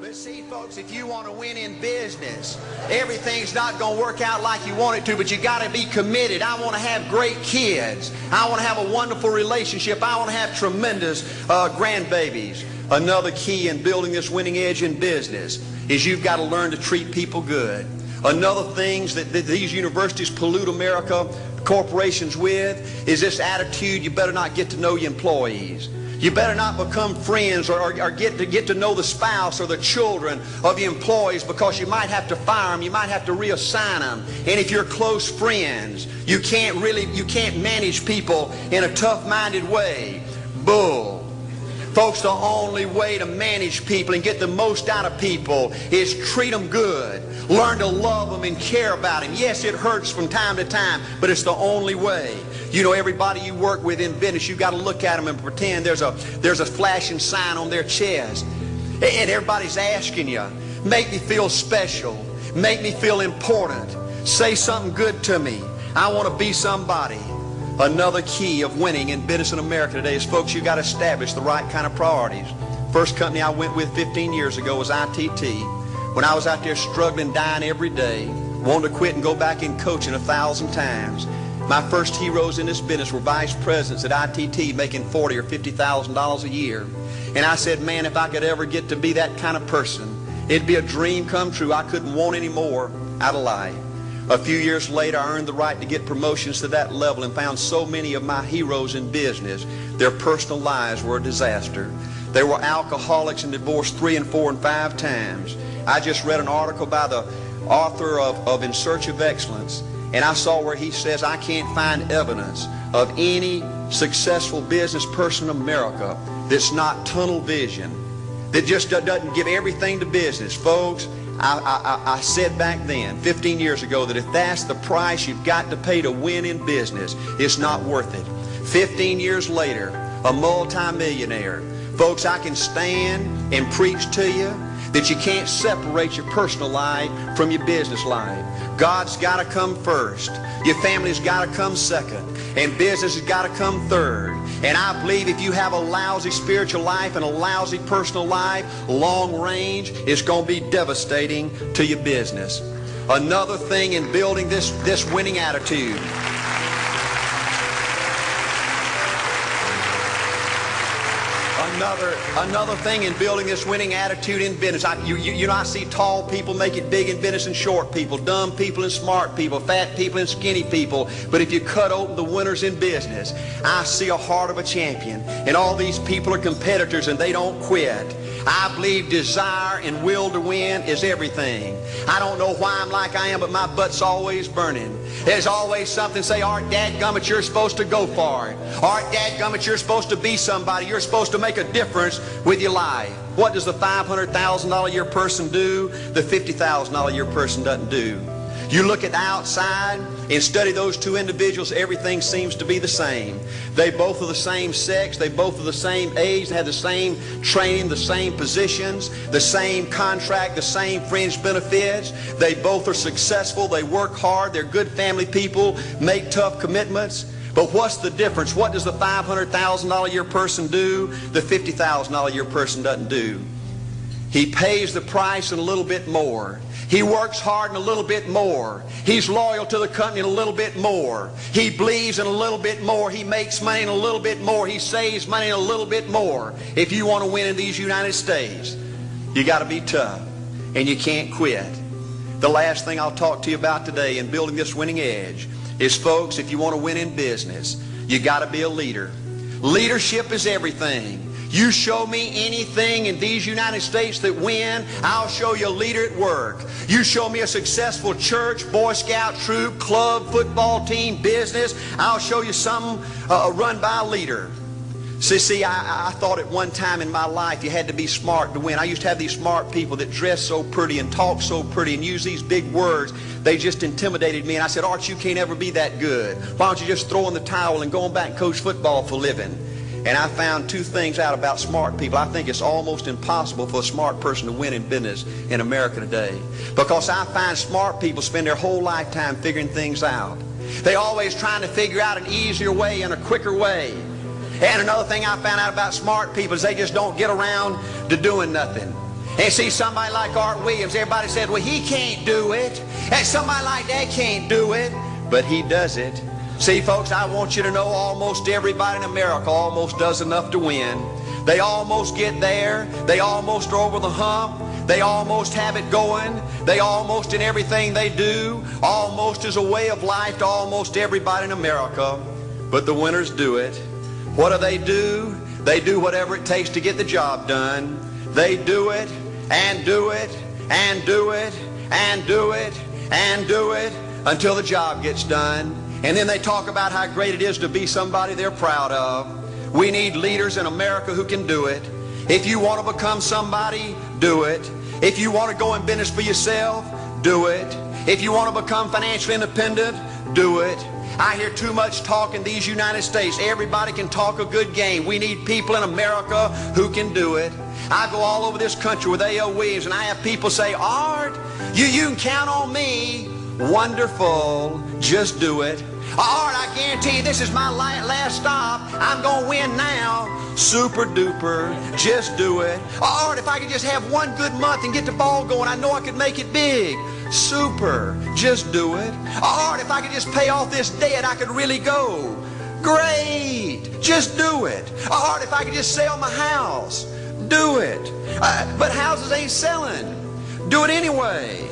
But see, folks, if you want to win in business, everything's not going to work out like you want it to, but you got to be committed. I want to have great kids. I want to have a wonderful relationship. I want to have tremendous grandbabies. Another key in building this winning edge in business is you've got to learn to treat people good. Another thing that these universities pollute America, corporations with, is this attitude: you better not get to know your employees. You better not become friends or get to know the spouse or the children of your employees, because you might have to fire them, you might have to reassign them. And if you're close friends, you can't manage people in a tough-minded way. Bull. Folks, the only way to manage people and get the most out of people is treat them good. Learn to love them and care about them. Yes, it hurts from time to time, but it's the only way. You know, everybody you work with in business, you've got to look at them and pretend there's a flashing sign on their chest. And everybody's asking you, make me feel special. Make me feel important. Say something good to me. I want to be somebody. Another key of winning in business in America today is, folks, you've got to establish the right kind of priorities. First company I went with 15 years ago was ITT. When I was out there struggling, dying every day, wanted to quit and go back in coaching 1,000 times. My first heroes in this business were vice presidents at ITT making $40,000 or $50,000 a year. And I said, man, if I could ever get to be that kind of person, it'd be a dream come true. I couldn't want any more out of life. A few years later, I earned the right to get promotions to that level and found so many of my heroes in business, their personal lives were a disaster. They were alcoholics and divorced 3 and 4 and 5 times. I just read an article by the author of In Search of Excellence, and I saw where he says, I can't find evidence of any successful business person in America that's not tunnel vision, that just doesn't give everything to business. Folks, I said back then, 15 years ago, that if that's the price you've got to pay to win in business, it's not worth it. 15 years later, a multimillionaire. Folks, I can stand and preach to you that you can't separate your personal life from your business life. God's got to come first. Your family's got to come second. And business has got to come third. And I believe if you have a lousy spiritual life and a lousy personal life, long range, it's going to be devastating to your business. Another thing in building this winning attitude. Another thing in building this winning attitude in business. I see tall people make it big in business and short people, dumb people and smart people, fat people and skinny people. But if you cut open the winners in business, I see a heart of a champion. And all these people are competitors and they don't quit. I believe desire and will to win is everything. I don't know why I'm like I am, but my butt's always burning. There's always something say, Art, dadgummit, you're supposed to go for it. Art, dadgummit, you're supposed to be somebody. You're supposed to make a difference with your life. What does the $500,000 a year person do? The $50,000 a year person doesn't do. You look at the outside and study those two individuals, everything seems to be the same. They both are the same sex, they both are the same age, they have the same training, the same positions, the same contract, the same fringe benefits. They both are successful, they work hard, they're good family people, make tough commitments. But what's the difference? What does the $500,000 a year person do? The $50,000 a year person doesn't do. He pays the price and a little bit more. He works hard and a little bit more. He's loyal to the company and a little bit more. He believes in a little bit more. He makes money and a little bit more. He saves money and a little bit more. If you want to win in these United States, you got to be tough and you can't quit. The last thing I'll talk to you about today in building this winning edge is, folks, if you want to win in business, you got to be a leader. Leadership is everything. You show me anything in these United States that win, I'll show you a leader at work. You show me a successful church, Boy Scout troop, club, football team, business, I'll show you something run by a leader. See, I thought at one time in my life you had to be smart to win. I used to have these smart people that dress so pretty and talk so pretty and use these big words. They just intimidated me. And I said, Art, you can't ever be that good. Why don't you just throw in the towel and go on back and coach football for a living? And I found two things out about smart people. I think it's almost impossible for a smart person to win in business in America today. Because I find smart people spend their whole lifetime figuring things out. They're always trying to figure out an easier way and a quicker way. And another thing I found out about smart people is they just don't get around to doing nothing. And see somebody like Art Williams, everybody said, well, he can't do it. And somebody like that can't do it, but he does it. See, folks, I want you to know almost everybody in America almost does enough to win. They almost get there. They almost are over the hump. They almost have it going. They almost in everything they do, almost is a way of life to almost everybody in America. But the winners do it. What do? They do whatever it takes to get the job done. They do it and do it and do it and do it and do it until the job gets done. And then they talk about how great it is to be somebody they're proud of. We need leaders in America who can do it. If you want to become somebody, do it. If you want to go in business for yourself, do it. If you want to become financially independent, do it. I hear too much talk in these United States. Everybody can talk a good game. We need people in America who can do it. I go all over this country with A.O. Williams, and I have people say, Art, you can count on me. Wonderful. Just do it. Art, I guarantee you this is my last stop. I'm going to win now. Super duper. Just do it. Art, if I could just have one good month and get the ball going, I know I could make it big. Super. Just do it. Art, if I could just pay off this debt, I could really go. Great. Just do it. Art, if I could just sell my house. Do it. But houses ain't selling. Do it anyway.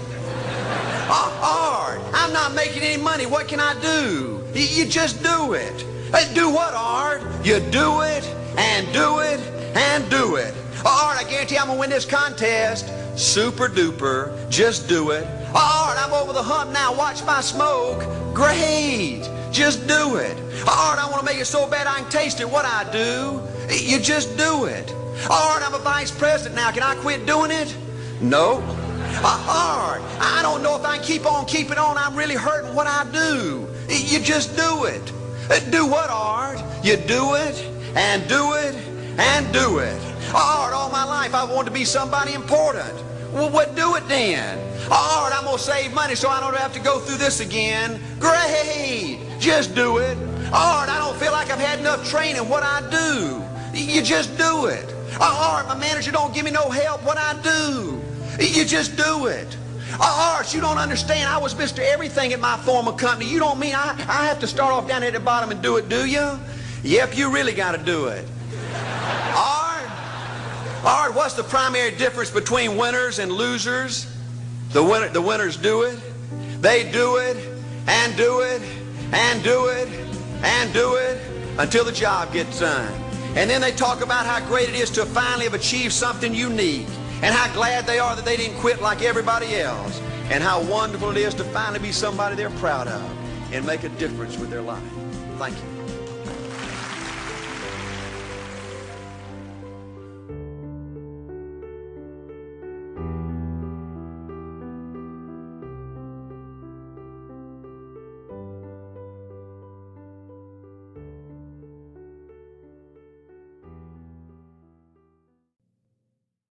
Art, I'm not making any money. What can I do? You just do it. Do what, Art? You do it and do it and do it. Art, I guarantee I'm going to win this contest. Super duper. Just do it. Art, I'm over the hump now. Watch my smoke. Great. Just do it. Art, I want to make it so bad I can taste it. What I do? You just do it. Art, I'm a vice president now. Can I quit doing it? No. Art, I don't know if I can keep on keeping on. I'm really hurting. What I do? You just do it. Do what, Art? You do it and do it and do it. Art, all my life I wanted to be somebody important. Well, what do it then? Art, I'm going to save money so I don't have to go through this again. Great. Just do it. Art, I don't feel like I've had enough training. What I do? You just do it. Art, my manager don't give me no help. What I do? You just do it. Art, you don't understand. I was Mr. Everything at my former company. You don't mean I have to start off down at the bottom and do it, do you? Yep, you really got to do it. Art, what's the primary difference between winners and losers? The winners do it. They do it and do it and do it and do it until the job gets done. And then they talk about how great it is to finally have achieved something unique, and how glad they are that they didn't quit like everybody else, and how wonderful it is to finally be somebody they're proud of and make a difference with their life. Thank you.